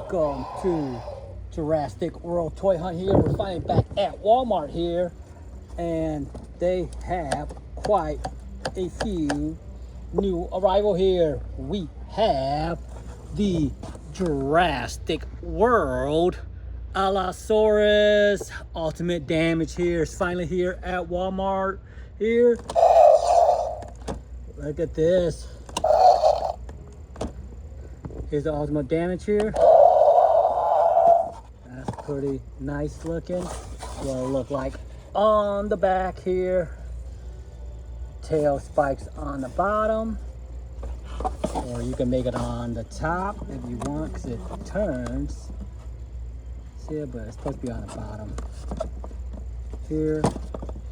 Welcome to Jurassic World Toy Hunt here. We're finally back at Walmart here, and they have quite a few new arrival here. We have the Jurassic World Allosaurus Ultimate Damage here. It's finally here at Walmart here. Look at this. Here's the Ultimate Damage here. That's pretty nice looking. What it'll look like on the back here. Tail spikes on the bottom. Or you can make it on the top if you want, because it turns. See it, but it's supposed to be on the bottom. Here's the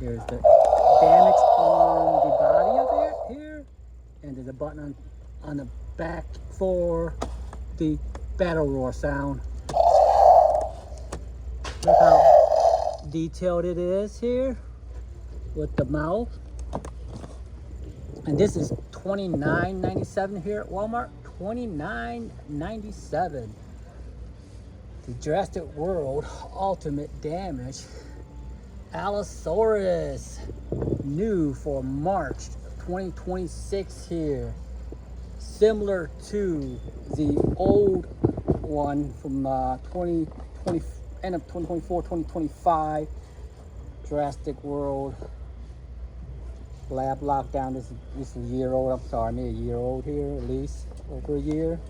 damage on the body of it here. And there's a button on the back for the battle roar sound. Look how detailed it is here with the mouth. And this is $29.97 here at Walmart. $29.97. The Jurassic World Ultimate Damage Allosaurus, new for March 2026 here. Similar to the old one from 2020, end of 2024, 2025. Jurassic World Lab Lockdown. This is a year old. I'm sorry, maybe a year old here, at least over a year.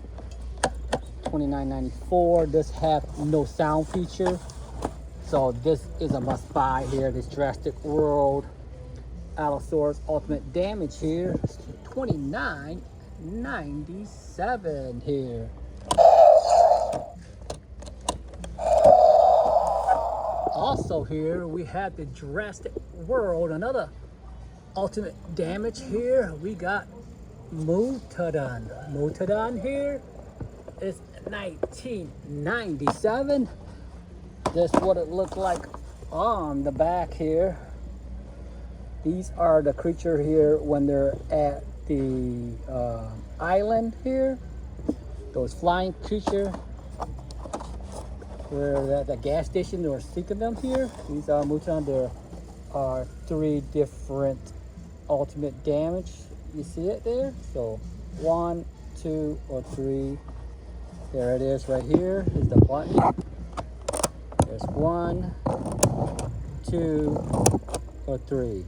$29.94. This have no sound feature, so this is a must buy here. This Jurassic World Allosaurus Ultimate Damage here. $29.97 here. Also here we have the Jurassic World, another Ultimate Damage here. We got Mutadon. Mutadon here is $19.97. This is what it looked like on the back here. These are the creature here when they're at the island here. Those flying creature where at the gas station they were seeking them here. These are Mutadon. There are 3 different ultimate damage. You see it there? So 1, 2, or 3. There it is right here. Here's the button. There's 1, 2, or 3.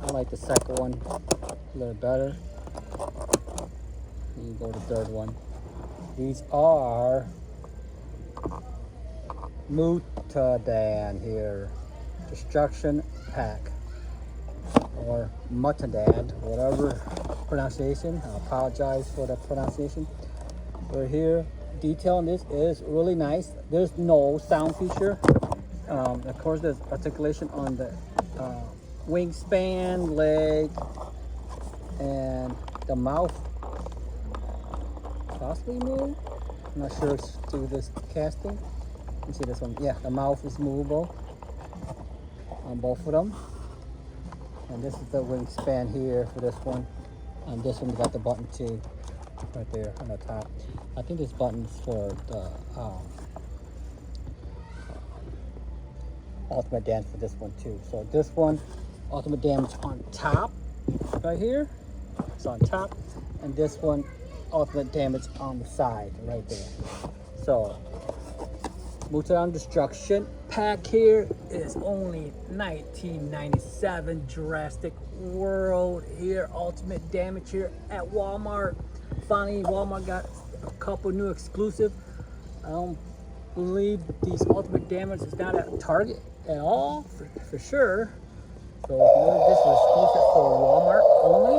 I like the second one a little better. You go to the third one. These are Mutadon here. Destruction Pack. Or Mutadon, whatever pronunciation. I apologize for the pronunciation. We're here. Detail on this is really nice. There's no sound feature. Of course, there's articulation on the wingspan, leg, and the mouth possibly move. I'm not sure through this casting. You can see this one. Yeah, the mouth is movable on both of them. And this is the wingspan here for this one. And this one got the button too, right there on the top. I think this button is for the ultimate damage for this one too. So this one, ultimate damage on top, right here. It's on top, and this one, ultimate damage on the side, right there. So, Mutadon Destruction Pack here is only $19.97. Jurassic World here, ultimate damage here at Walmart. Finally, Walmart got a couple new exclusive. I don't believe these ultimate damage is not at Target at all, for sure. So maybe this is exclusive for Walmart only.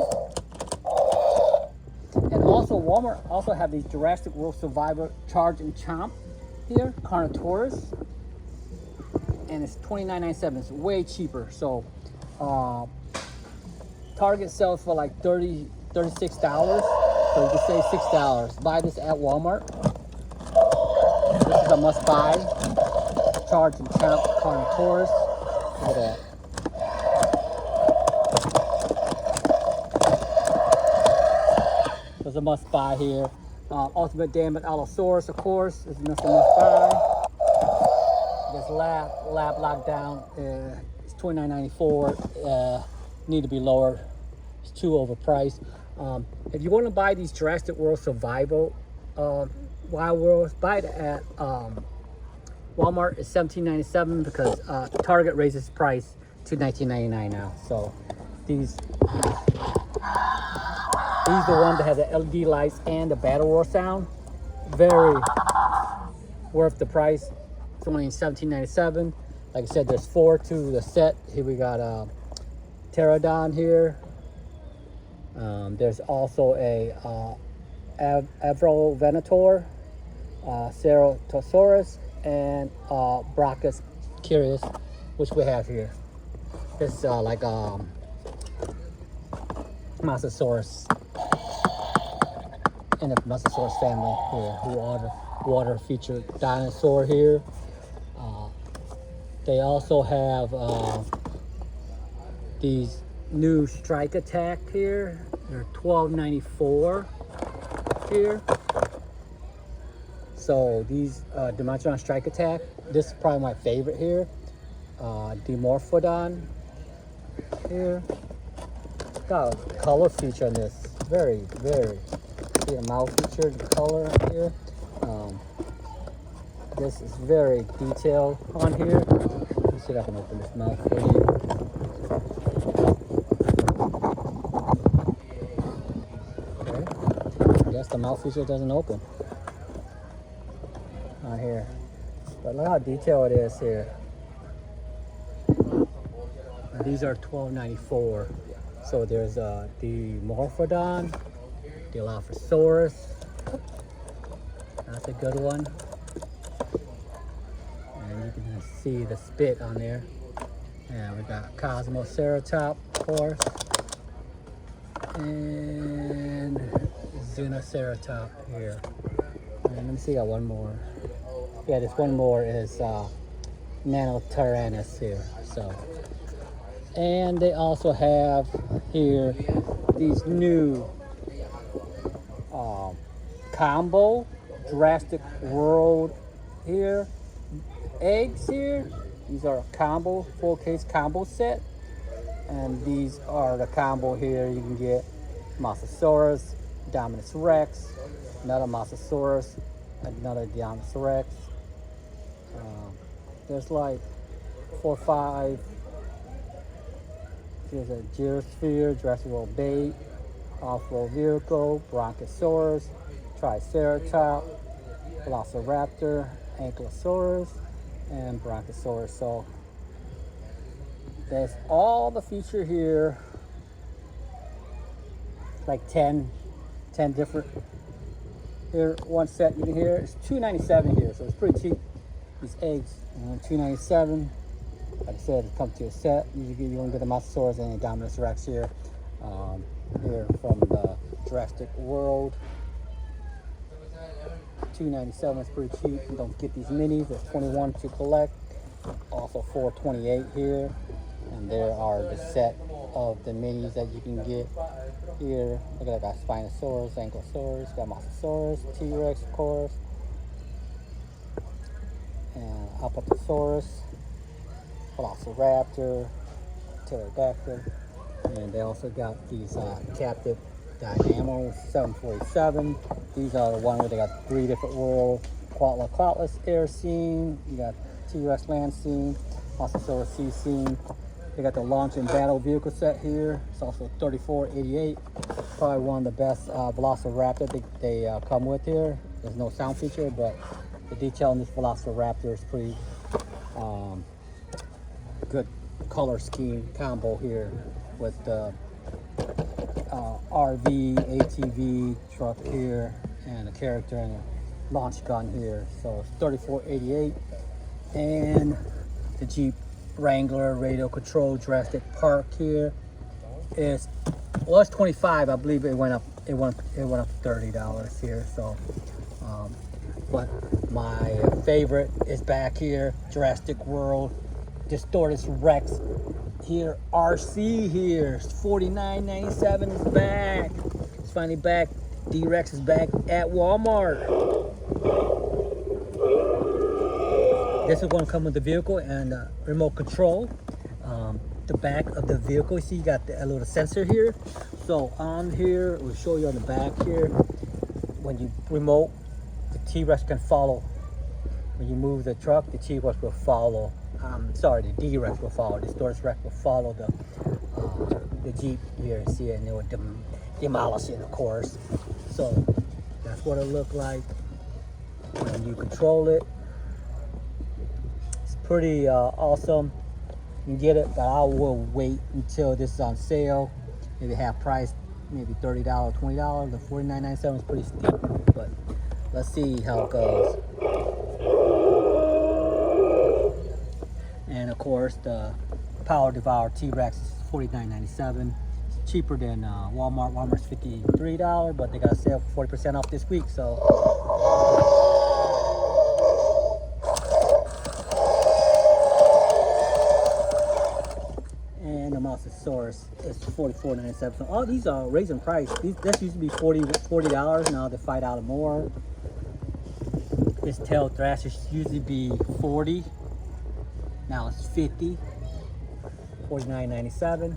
And also Walmart also have these Jurassic World Survivor Charge and Chomp here, CARNOTAURUS. And it's $29.97. It's way cheaper. So Target sells for like $36. So you can save $6. Buy this at Walmart. This is a must buy. Charge and Chomp CARNOTAURUS. Look at that. There's a must buy here. Ultimate Damage Allosaurus, of course, is Mr. Must Buy. This lab lockdown is $29.94. Need to be lower. It's too overpriced. If you want to buy these Jurassic World Survival Wild Worlds, buy it at Walmart. Is $17.97 because Target raises the price to $19.99 now. So these the one that has the LED lights and the battle roar sound. Very worth the price. It's only $17.97. Like I said, there's 4 to the set. Here we got Pterodon here. There's also a Avrovenator, Ceratosaurus, and Brachus Curious, which we have here. It's like MAIASAURA in the MAIASAURA family here. Water featured dinosaur here. They also have these new Strike Attack here. They're $12.94 here. So these Dimension Strike Attack, this is probably my favorite here. Dimorphodon here. Got a color feature on this. Very, see the mouth feature, the color here. This is very detailed on here. Let me see if I can open this mouth for you. Okay. I guess the mouth feature doesn't open on here. But look how detailed it is here. And these are $12.94. So there's the Dimorphodon, the Allosaurus. That's a good one. And you can see the spit on there. And we got CosmoCeratops, of course. And Xenoceratops here. And let me see, got one more. Yeah, this one more is Nanotyrannus here. So, and they also have here these new combo Jurassic World here eggs here. These are a combo, full case combo set, and these are the combo here. You can get MAIASAURA, Dominus Rex, another MAIASAURA, another Dominus Rex. There's like 4 or 5. Here's a Gyrosphere, Jurassic World Bait, Off-Road Vehicle, Bronchosaurus, Triceratops, Velociraptor, Ankylosaurus, and Bronchosaurus. So there's all the feature here. Like 10 different. Here, one set you can hear. It's $2.97 here, so it's pretty cheap. These eggs, $2.97. Like I said, it comes to a set. You can get the MAIASAURA and the Dominus Rex here. Here from the Jurassic World. $2.97 is pretty cheap. You don't get these minis. There's 21 to collect. Also $4.28 here. And there are the set of the minis that you can get here. Look at that, got Spinosaurus, Ankylosaurus, got MAIASAURA, T-Rex, of course, and Apatosaurus, Velociraptor, Pterodactyl, and they also got these captive Dynamo 747. These are the one where they got 3 different world Quatlus air scene. You got T-Rex land scene, MAIASAURA sea scene. They got the launch and battle vehicle set here. It's also $34.88. Probably one of the best Velociraptor they come with here. There's no sound feature, but the detail in this Velociraptor is pretty good color scheme combo here with the RV, ATV truck here, and a character and a launch gun here. So it's $34.88. And the Jeep Wrangler radio control Jurassic Park here is, well, it's $25. I believe it went up to $30 here. So but my favorite is back here, Jurassic World Distortus Rex here, RC here. $49.97 is back. It's finally back DREX is back at Walmart. This is going to come with the vehicle and remote control. The back of the vehicle, you see you got the little sensor here. So on here, we'll show you on the back here. When you remote, the T-Rex can follow. When you move the truck, the T-Rex will follow. The D-Rex will follow. The storage Rex will follow the Jeep here. See it, and it will demolish it, of course. So that's what it looked like when you control it. It's pretty awesome. You can get it, but I will wait until this is on sale. Maybe half price, maybe $30, $20. The $49.97 is pretty steep, but let's see how it goes. And of course, the Power Devour T-Rex is $49.97. It's cheaper than Walmart. Walmart's $53, but they got a sale for 40% off this week. So. And the Allosaurus is $44.97. So all these are raising price. This used to be $40. Now they're $5 more. This tail thrasher used to be $40. Now it's $50. $49.97.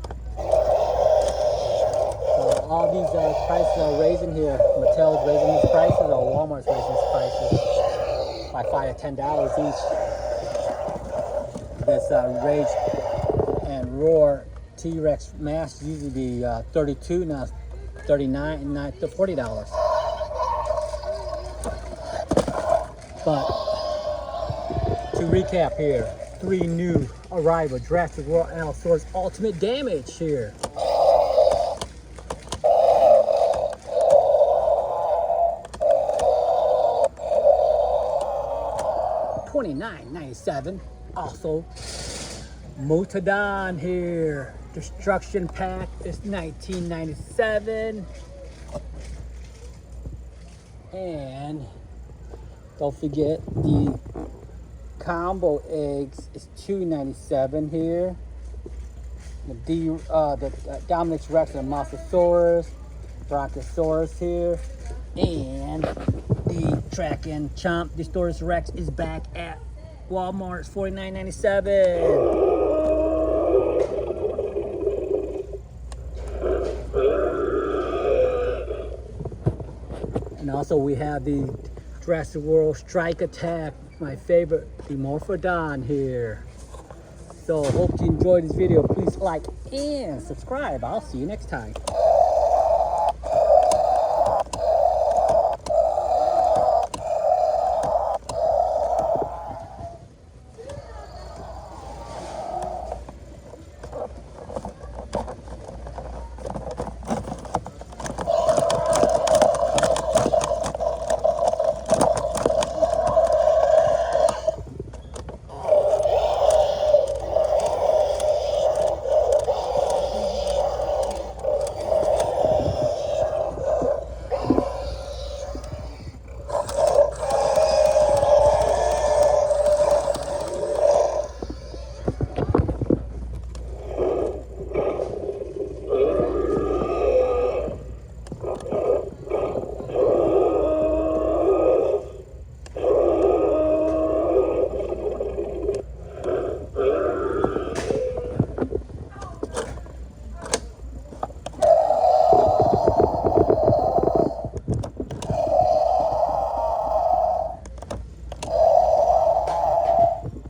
So all these prices are raising here. Mattel's raising these prices, or Walmart's raising these prices by $5 to $10 each. This Rage and Roar T-Rex mask used to be $32, now it's $39 and now to $40. But to recap here, 3 new arrival Jurassic World Allosaurus Ultimate Damage here. $29.97. Also, Mutadon here. Destruction Pack is $19.97. And don't forget the combo eggs is $2.97 here. The Dominix Rex and Mosasaurus, Brontosaurus here, and the Track and Chomp Dinosaurus Rex is back at Walmart. It's $49.97. And also we have the Jurassic World Strike Attack, my favorite, the Morphodon here. So hope you enjoyed this video. Please like and subscribe. I'll see you next time.